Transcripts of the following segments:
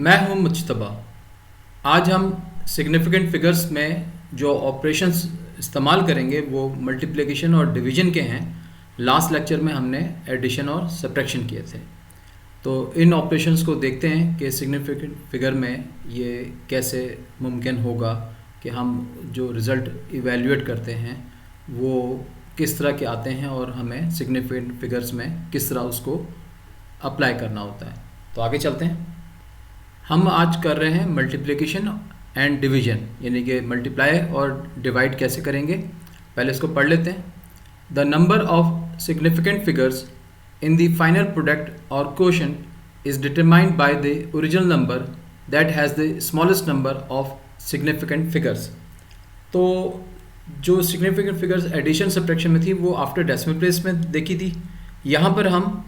मैं हूं मुज्तबा। आज हम सिग्निफिकेंट फिगर्स में जो ऑपरेशंस इस्तेमाल करेंगे वो मल्टीप्लिकेशन और डिवीजन के हैं। लास्ट लेक्चर में हमने एडिशन और सब्ट्रैक्शन किए थे, तो इन ऑपरेशंस को देखते हैं कि सिग्निफिकेंट फिगर में ये कैसे मुमकिन होगा कि हम जो रिज़ल्ट इवेल्युएट करते हैं वो किस तरह के आते हैं और हमें सिग्निफिकेंट फिगर्स में किस तरह उसको अप्लाई करना होता है। तो आगे चलते हैं। हम आज कर रहे हैं मल्टीप्लिकेशन एंड डिवीजन, यानी कि मल्टीप्लाई और डिवाइड कैसे करेंगे। पहले इसको पढ़ लेते हैं। The number of significant figures in the final product or quotient is determined by the original number that has the smallest number of significant figures. तो जो सिग्निफिकेंट फिगर्स एडिशन सब्ट्रैक्शन में थी वो आफ्टर डेसिमल प्लेस में देखी थी। यहाँ पर हम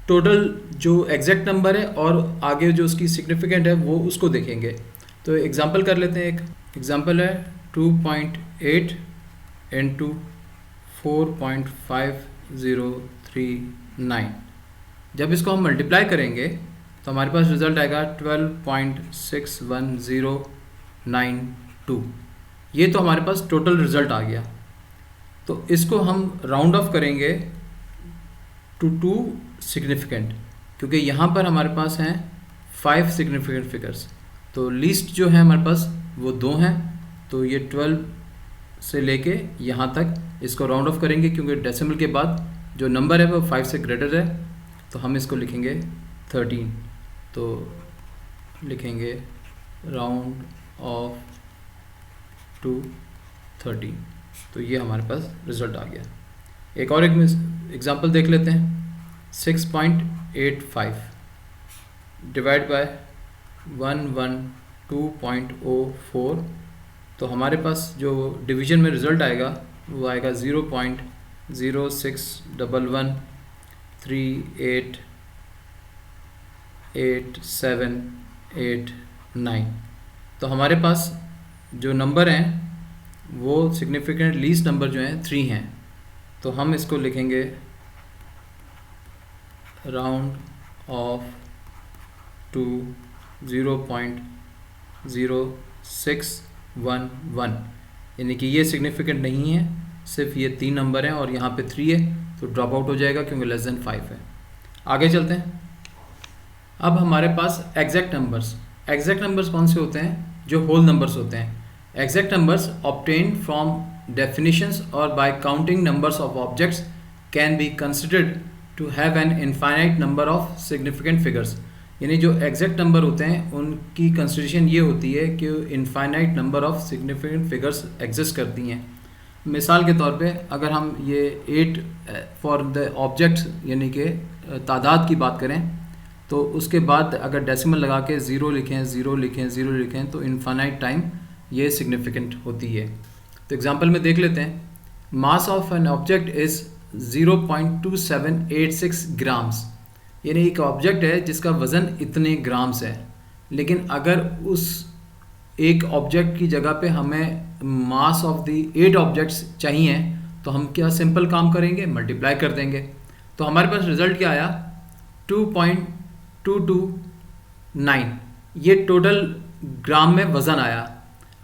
टोटल जो एग्जैक्ट नंबर है और आगे जो उसकी सिग्निफिकेंट है वो उसको देखेंगे। तो एग्जांपल कर लेते हैं। एक एग्जांपल है 2.8 इंटू 4.5039। जब इसको हम मल्टीप्लाई करेंगे तो हमारे पास रिजल्ट आएगा 12.61092। ये तो हमारे पास टोटल रिजल्ट आ गया। तो इसको हम राउंड ऑफ करेंगे टू सिग्निफिकेंट, क्योंकि यहाँ पर हमारे पास हैं 5 सिग्निफिकेंट फिगर्स। तो लीस्ट जो है हमारे पास वो 2 हैं, तो ये 12 से लेके यहाँ तक इसको राउंड ऑफ करेंगे, क्योंकि डेसिमल के बाद जो नंबर है वो 5 से ग्रेटर है। तो हम इसको लिखेंगे 13। तो लिखेंगे राउंड ऑफ टू 13। तो ये हमारे पास रिजल्ट आ गया। एक और एग्जांपल देख लेते हैं। 6.85 डिवाइड बाय 112.04। तो हमारे पास जो डिवीजन में रिज़ल्ट आएगा वो आएगा 0.0611388789। तो हमारे पास जो नंबर हैं वो सिग्निफिकेंट लीस्ट नंबर जो हैं 3 हैं। तो हम इसको लिखेंगे राउंड ऑफ टू 0.0611, यानी कि ये सिग्निफिकेंट नहीं है, सिर्फ ये 3 नंबर हैं और यहाँ पे 3 है, तो ड्रॉप आउट हो जाएगा क्योंकि लेस देन 5 है। आगे चलते हैं। अब हमारे पास एग्जैक्ट नंबर्स कौन से होते हैं? जो होल नंबर्स होते हैं। Exact numbers obtained from definitions or by counting numbers of objects can be considered to have an infinite number of significant figures। यानी जो एग्जैक्ट नंबर होते हैं उनकी कंसिडरेशन ये होती है कि infinite number of significant figures exist करती हैं। मिसाल के तौर पे अगर हम ये 8 फॉर द ऑब्जेक्ट्स यानी कि तादाद की बात करें, तो उसके बाद अगर डेसिमल लगा के 0 लिखें तो इनफाइनाइट टाइम ये सिग्निफिकेंट होती है। तो एग्जांपल में देख लेते हैं। Mass of an object is 0.2786 grams, यानी एक ऑब्जेक्ट है जिसका वज़न इतने ग्राम्स है। लेकिन अगर उस एक ऑब्जेक्ट की जगह पे हमें मास ऑफ द 8 ऑब्जेक्ट्स चाहिए, तो हम क्या सिंपल काम करेंगे, मल्टीप्लाई कर देंगे। तो हमारे पास रिज़ल्ट क्या आया? 2.229। ये टोटल ग्राम में वज़न आया।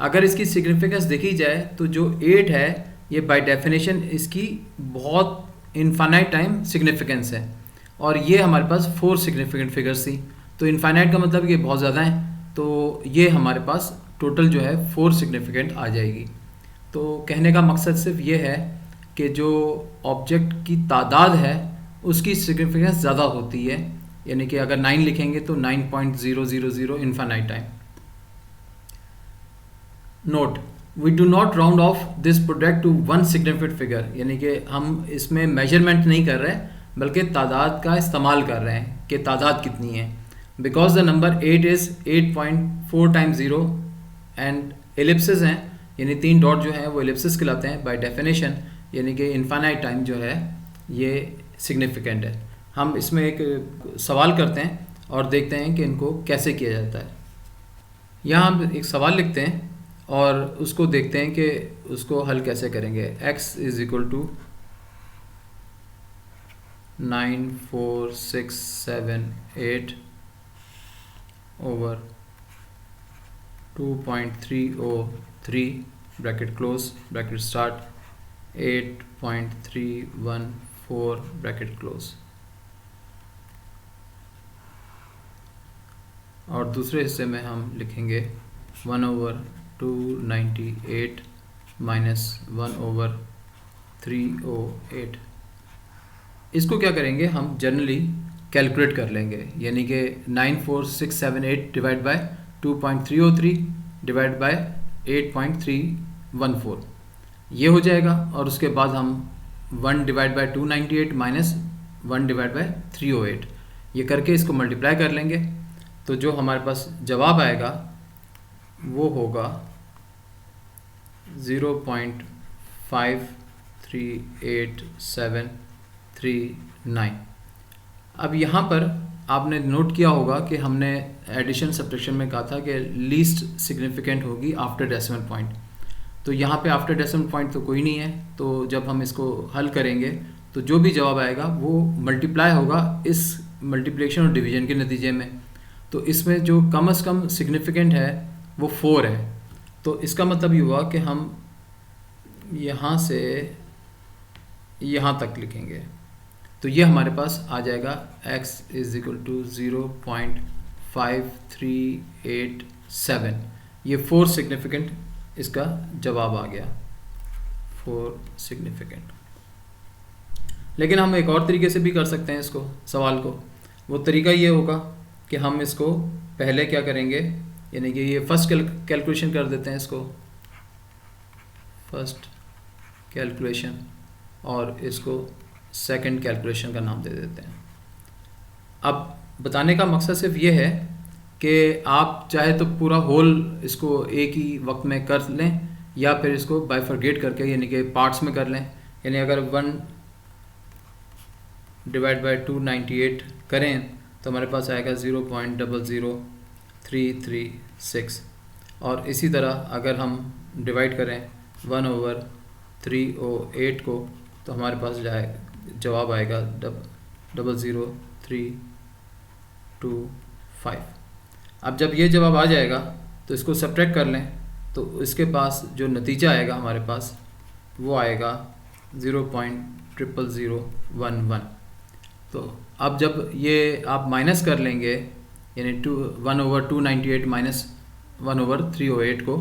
अगर इसकी सिग्निफिकेंस देखी जाए तो जो 8 है ये बाय डेफिनेशन इसकी बहुत इनफाइनाइट टाइम सिग्निफिकेंस है, और ये हमारे पास 4 सिग्निफिकेंट फिगर्स थी। तो इनफाइनाइट का मतलब ये बहुत ज़्यादा है, तो ये हमारे पास टोटल जो है 4 सिग्निफिकेंट आ जाएगी। तो कहने का मकसद सिर्फ ये है कि जो ऑब्जेक्ट की तादाद है उसकी सिग्निफिकेंस ज़्यादा होती है, यानी कि अगर 9 लिखेंगे तो 9.000 infinite time. Note, we do not round off this product to 1 significant figure, यानी कि हम इसमें मेजरमेंट नहीं कर रहे बल्कि तादाद का इस्तेमाल कर रहे हैं कि तादाद कितनी है। Because the number 8 is 8.4 times 0 and Ellipsis हैं, यानी 3 डॉट जो हैं वो एलिप्सिस कहलाते हैं बाय डेफिनेशन, यानी कि इनफाइनाइट टाइम जो है ये सिग्निफिकेंट है। हम इसमें एक सवाल करते हैं और देखते हैं कि इनको कैसे किया जाता है। यहाँ हम एक सवाल लिखते हैं और उसको देखते हैं कि उसको हल कैसे करेंगे। x is equal to 94678 over 2.303 bracket close bracket start 8.314 bracket close. और दूसरे हिस्से में हम लिखेंगे 1/298 माइनस 1/308। इसको क्या करेंगे हम जनरली कैलकुलेट कर लेंगे, यानी कि 94678 डिवाइड बाय 2.303 डिवाइड बाय 8.314 ये हो जाएगा। और उसके बाद हम 1 divide by 298 minus 1 divide by 308 ये करके इसको मल्टीप्लाई कर लेंगे। तो जो हमारे पास जवाब आएगा वो होगा 0.538739। अब यहाँ पर आपने नोट किया होगा कि हमने एडिशन सब्ट्रैक्शन में कहा था कि लीस्ट सिग्निफिकेंट होगी आफ्टर डेसिमल पॉइंट। तो यहाँ पे आफ्टर डेसिमल पॉइंट तो कोई नहीं है, तो जब हम इसको हल करेंगे तो जो भी जवाब आएगा वो मल्टीप्लाई होगा इस मल्टीप्लिकेशन और डिवीजन के नतीजे में। तो इसमें जो कम से कम सिग्निफिकेंट है वो 4 है। तो इसका मतलब ये हुआ कि हम यहाँ से यहाँ तक लिखेंगे तो ये हमारे पास आ जाएगा x इज इक्वल टू 0.5387। ये 4 सिग्निफिकेंट इसका जवाब आ गया, 4 सिग्निफिकेंट। लेकिन हम एक और तरीके से भी कर सकते हैं इसको सवाल को। वो तरीका ये होगा कि हम इसको पहले क्या करेंगे, यानी कि ये फर्स्ट कैलकुलेशन कर देते हैं इसको फर्स्ट कैलकुलेशन और इसको सेकंड कैलकुलेशन का नाम दे देते हैं। अब बताने का मकसद सिर्फ ये है कि आप चाहे तो पूरा होल इसको एक ही वक्त में कर लें या फिर इसको बाइफरगेट करके यानी कि पार्ट्स में कर लें। यानी अगर 1 डिवाइड बाय 298 करें तो हमारे पास आएगा 0.00336। और इसी तरह अगर हम डिवाइड करें 1/308 को तो हमारे पास जवाब आएगा 0.00325। अब जब ये जवाब आ जाएगा तो इसको सब्ट्रैक्ट कर लें तो इसके पास जो नतीजा आएगा हमारे पास वो आएगा 0.00011। तो अब जब ये आप माइनस कर लेंगे यानी 1/298 माइनस 1/308 को,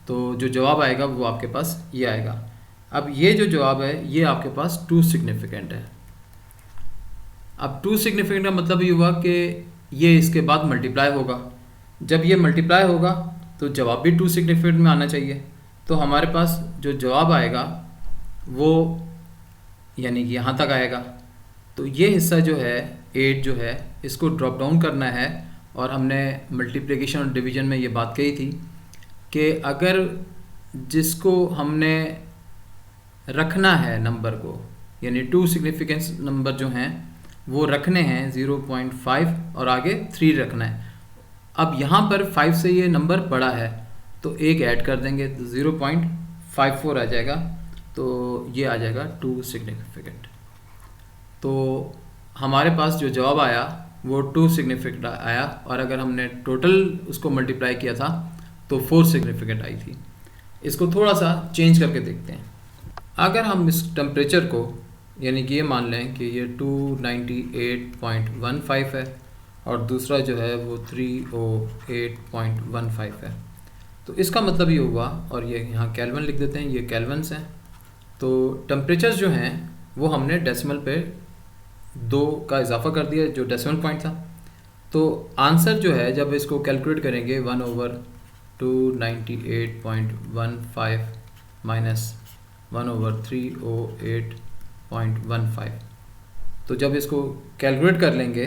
तो जो जवाब आएगा वो आपके पास ये आएगा। अब ये जो जवाब है ये आपके पास 2 सिग्निफिकेंट है। अब 2 सिग्निफिकेंट का मतलब ये हुआ कि ये इसके बाद मल्टीप्लाई होगा। जब ये मल्टीप्लाई होगा तो जवाब भी 2 सिग्निफिकेंट में आना चाहिए। तो हमारे पास जो जवाब आएगा वो यानी कि यहाँ तक आएगा। तो ये हिस्सा जो है 8 जो है इसको ड्रॉप डाउन करना है। और हमने मल्टीप्लिकेशन और डिवीजन में ये बात कही थी कि अगर जिसको हमने रखना है नंबर को, यानी 2 सिग्निफिकेंस नंबर जो हैं वो रखने हैं 0.5 और आगे 3 रखना है। अब यहाँ पर 5 से ये नंबर बड़ा है तो एक ऐड कर देंगे तो 0.54 आ जाएगा। तो ये आ जाएगा 2 सिग्निफिकेंट। तो हमारे पास जो जवाब आया वो 2 सिग्निफिकेंट आया। और अगर हमने टोटल उसको मल्टीप्लाई किया था तो 4 सिग्निफिकेंट आई थी। इसको थोड़ा सा चेंज करके देखते हैं। अगर हम इस टेम्परेचर को यानी कि ये मान लें कि ये 298.15 है और दूसरा जो है वो 308.15 है, तो इसका मतलब ये हुआ, और ये यहाँ केल्विन लिख देते हैं, ये केल्विन्स हैं। तो टेम्परेचर जो हैं वो हमने डेसिमल पे 2 का इजाफा कर दिया जो डेसिमल पॉइंट था। तो आंसर जो है जब इसको कैलकुलेट करेंगे 1/298.15 माइनस 1/308.15, तो जब इसको कैलकुलेट कर लेंगे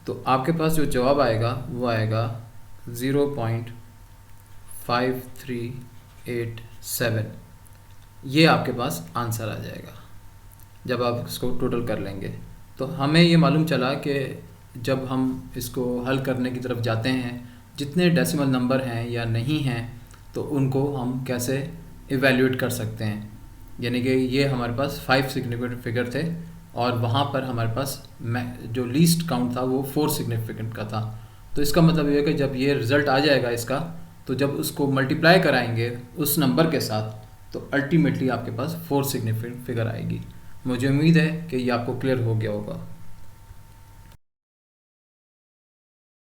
तो आपके पास जो जवाब आएगा वो आएगा 0.5387। ये आपके पास आंसर आ जाएगा जब आप इसको टोटल कर लेंगे। तो हमें ये मालूम चला कि जब हम इसको हल करने की तरफ जाते हैं जितने डेसिमल नंबर हैं या नहीं हैं तो उनको हम कैसे इवैल्यूएट कर सकते हैं। यानी कि ये हमारे पास 5 सिग्निफिकेंट फिगर थे और वहाँ पर हमारे पास जो लीस्ट काउंट था वो 4 सिग्निफिकेंट का था। तो इसका मतलब ये है कि जब ये रिज़ल्ट आ जाएगा इसका तो जब उसको मल्टीप्लाई कराएंगे उस नंबर के साथ तो अल्टीमेटली आपके पास 4 सिग्निफिकेंट फिगर आएगी। मुझे उम्मीद है कि ये आपको क्लियर हो गया होगा।